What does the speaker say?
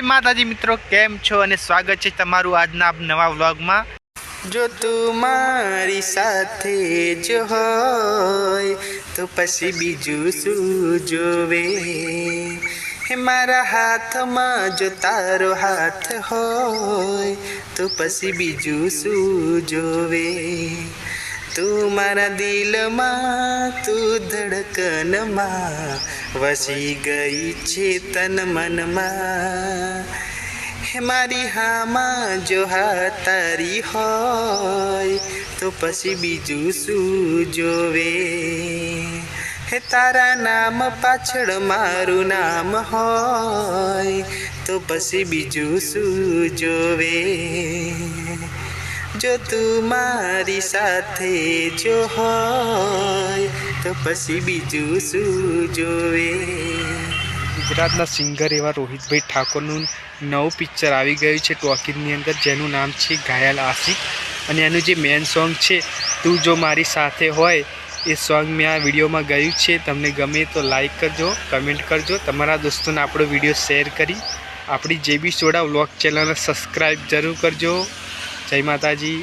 માતાજી મિત્રો, કેમ છો અને સ્વાગત છે તમારું આજના નવા વ્લોગમાં। જો તું મારી સાથે જો હોય તો પછી બીજું શું જોવે। હે મારા હાથમાં જો તારો હાથ હોય તો પછી બીજું શું જોવે। તું મારા દિલમાં તું ધડકનમાં વસી ગઈ છે તન મનમાં। હે મારી હામાં જો હા તારી હોય તો પછી બીજું શું જોવે। હે તારા નામ પાછળ મારું નામ હોય તો પછી બીજું શું જોવે। જો તું મારી સાથે જો હોય તો પછી બીજું શું જોવે। ગુજરાતના સિંગર એવા રોહિતભાઈ ઠાકોરનું નવું પિક્ચર આવી ગયું છે ટોકીઝની અંદર, જેનું નામ છે ઘાયલ આશિક। અને એનું જે મેન સોંગ છે તું જો મારી સાથે હોય, એ સોંગ મેં આ વિડીયોમાં ગાયું છે। તમને ગમે તો લાઈક કરજો, કમેન્ટ કરજો, તમારા દોસ્તોને આપણો વિડીયો શેર કરી આપણી જે બી સોડા વ્લોગ ચેનલને સબસ્ક્રાઈબ જરૂર કરજો। જય માતાજી।